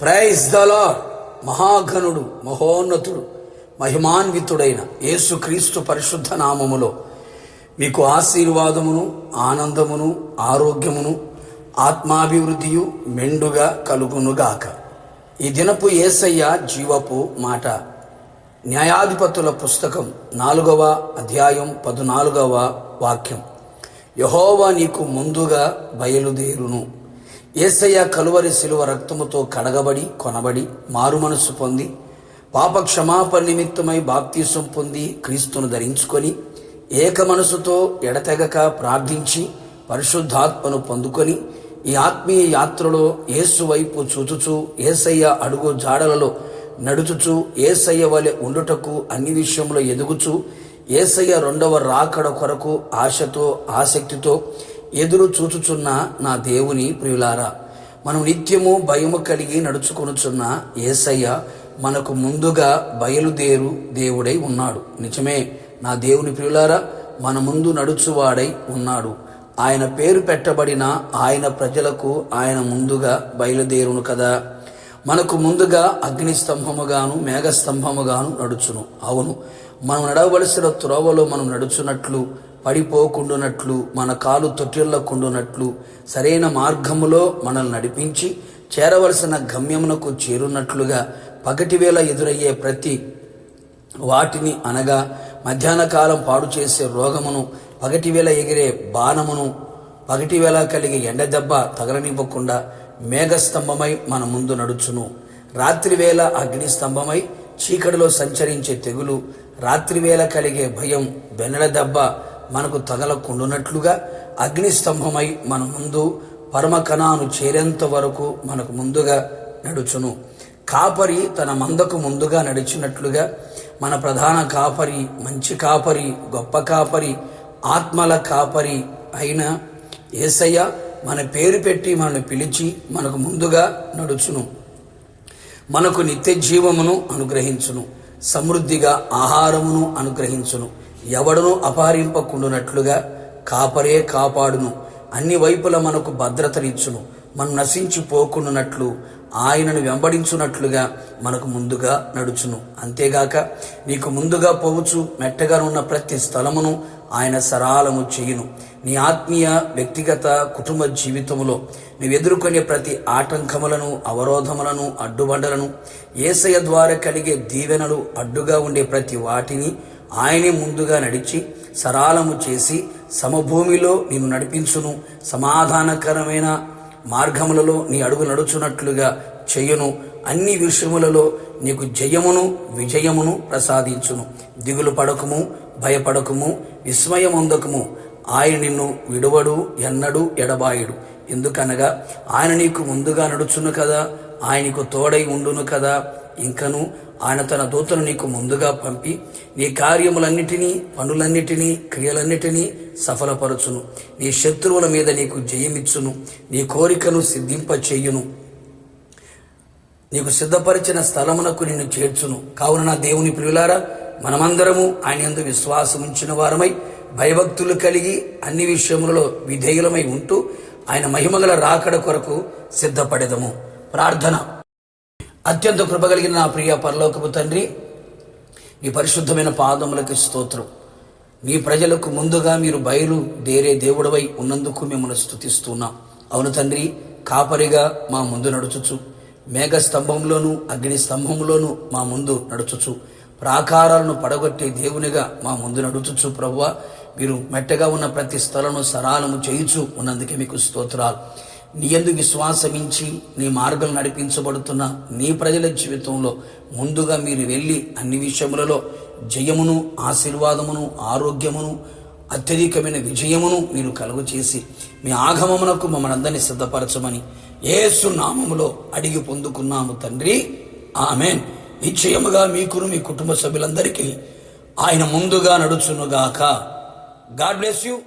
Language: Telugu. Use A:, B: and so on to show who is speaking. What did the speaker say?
A: Praise the lord. మహాఘనుడు, మహోన్నతుడు, మహిమాన్వితుడైన యేసుక్రీస్తు పరిశుద్ధ నామములో మీకు ఆశీర్వాదమును, ఆనందమును, ఆరోగ్యమును, ఆత్మాభివృద్ధియు మెండుగా కలుగునుగాక. ఈ దినపు యేసయ్య జీవపు మాట. న్యాయాధిపతుల పుస్తకం 4వ అధ్యాయం 14వ వాక్యం. యెహోవా నీకు ముందుగా బయలుదేరును. యేసయ్య కలువరి శిలువ రక్తముతో కడగబడి కొనబడి మారుమనసు పొంది పాప క్షమాపణ నిమిత్తమై బాప్తీసం పొంది క్రీస్తును ధరించుకొని ఏక మనసుతో ఎడతెగక ప్రార్థించి పరిశుద్ధాత్మను పొందుకొని ఈ ఆత్మీయ యాత్రలో యేసు వైపు చూచుచూ యేసయ్య అడుగు జాడలలో నడుచుచూ యేసయ్య వలె ఉండుటకు అన్ని విషయంలో ఎదుగుచూ యేసయ్య రెండవ రాకడ కొరకు ఆశతో ఆసక్తితో ఎదురు చూచుచున్న నా దేవుని ప్రియులారా, మనం నిత్యము భయము కలిగి నడుచుకొనుచున్న యేసయ్య మనకు ముందుగా బయలుదేరు దేవుడై ఉన్నాడు. నిజమే నా దేవుని ప్రియులారా, మన ముందు నడుచువాడై ఉన్నాడు. ఆయన పేరు పెట్టబడిన ఆయన ప్రజలకు ఆయన ముందుగా బయలుదేరును కదా. మనకు ముందుగా అగ్ని స్తంభముగాను మేఘస్తంభముగాను నడుచును. అవును, మనం నడవలసిన త్రోవలో మనం నడుచున్నట్లు, పడిపోకుండునట్లు, మన కాలు తొట్టిల్లకుండునట్లు, సరైన మార్గములో మనల్ని నడిపించి చేరవలసిన గమ్యమునకు చేరున్నట్లుగా పగటివేళ ఎదురయ్యే ప్రతి వాటిని అనగా మధ్యాహ్న కాలం పాడు చేసే రోగమును, పగటివేళ ఎగిరే బాణమును, పగటివేళ కలిగే ఎండదెబ్బ తగలనివ్వకుండా మేఘస్తంభమై మన ముందు నడుచును. రాత్రివేళ అగ్ని స్తంభమై చీకటిలో సంచరించే తెగులు, రాత్రివేళ కలిగే భయం, వెన్నెల దెబ్బ మనకు తగలకుండునట్లుగా అగ్ని స్తంభమై మన ముందు పరమకణాను చేరేంత వరకు మనకు ముందుగా నడుచును. కాపరి తన మందకు ముందుగా నడిచినట్లుగా మన ప్రధాన కాపరి, మంచి కాపరి, గొప్ప కాపరి, ఆత్మల కాపరి అయిన యేసయ్య మన పేరు పెట్టి మనల్ని పిలిచి మనకు ముందుగా నడుచును. మనకు నిత్య జీవమును అనుగ్రహించును, సమృద్ధిగా ఆహారమును అనుగ్రహించును. ఎవడను అపహరింపకుండునట్లుగా కాపరే కాపాడును. అన్ని వైపుల మనకు భద్రతనిచ్చును. మనం నశించిపోకుండునట్లు ఆయనను వెంబడించున్నట్లుగా మనకు ముందుగా నడుచును. అంతేగాక నీకు ముందుగా పోవచ్చు మెట్టగా ఉన్న ప్రతి స్థలమును ఆయన సరాలము చేయును. నీ ఆత్మీయ వ్యక్తిగత కుటుంబ జీవితములో నీవు ఎదుర్కొనే ప్రతి ఆటంకములను, అవరోధములను, అడ్డుబండలను, యేసయ్య ద్వారా కలిగే దీవెనలు, అడ్డుగా ఉండే ప్రతి వాటిని ఆయనే ముందుగా నడిచి సరాలము చేసి సమభూమిలో నిన్ను నడిపించును. సమాధానకరమైన మార్గములలో నీ అడుగు నడుచున్నట్లుగా చెయ్యును. అన్ని విషయములలో నీకు జయమును, విజయమును ప్రసాదించును. దిగులు పడకము, భయపడకము, విస్మయమొందకము. ఆయన నిన్ను విడువడు, ఎన్నడూ ఎడబాయుడు. ఎందుకనగా ఆయన నీకు ముందుగా నడుచును కదా, ఆయనకు తోడై ఉండును కదా. ఇంకను ఆయన తన దూతను నీకు ముందుగా పంపి నీ కార్యములన్నిటినీ, పనులన్నిటినీ, క్రియలన్నిటినీ సఫలపరచును. నీ శత్రువుల మీద నీకు జయమిచ్చును. నీ కోరికను సిద్ధింపచేయును. నీకు సిద్ధపరిచిన స్థలమునకు నిన్ను చేర్చును. కావున నా దేవుని ప్రియులారా, మనమందరము ఆయన యందు విశ్వాసం ఉంచిన వారమై భయభక్తులు కలిగి అన్ని విషయములలో విధేయులమై ఉంటూ ఆయన మహిమగల రాకడ కొరకు సిద్ధపడెదము. ప్రార్థన. అత్యంత కృపగలిగిన నా ప్రియ పరలోకపు తండ్రి, మీ పరిశుద్ధమైన పాదములకు స్తోత్రం. మీ ప్రజలకు ముందుగా మీరు బయలుదేరే దేవుడవై ఉన్నందుకు మిమ్మల్ని స్తుతిస్తున్నాం. అవును తండ్రి, కాపరిగా మా ముందు నడుచుచు, మేఘ స్తంభంలోను అగ్ని స్తంభంలోను మా ముందు నడుచుచు, ప్రాకారాలను పడగొట్టే దేవునిగా మా ముందు నడుచుచు ప్రభువా, మీరు మెట్టగా ఉన్న ప్రతి స్థలను సరాలము చేయుచు ఉన్నందుకే మీకు స్తోత్రాలు. నీ యందు విశ్వాసమించి నీ మార్గం నడిపించబడుతున్న నీ ప్రజల జీవితంలో ముందుగా మీరు వెళ్ళి అన్ని విషయములలో జయమును, ఆశీర్వాదమును, ఆరోగ్యమును, అత్యధికమైన విజయమును మీరు కలుగు చేసి మీ ఆగమమునకు మమ్మల్ని అందరినీ సిద్ధపరచమని యేసు నామములో అడిగి పొందుకున్నాము తండ్రి. ఆమెన్. నిశ్చయముగా మీకును మీ కుటుంబ సభ్యులందరికీ ఆయన ముందుగా నడుచునుగాక. God bless you.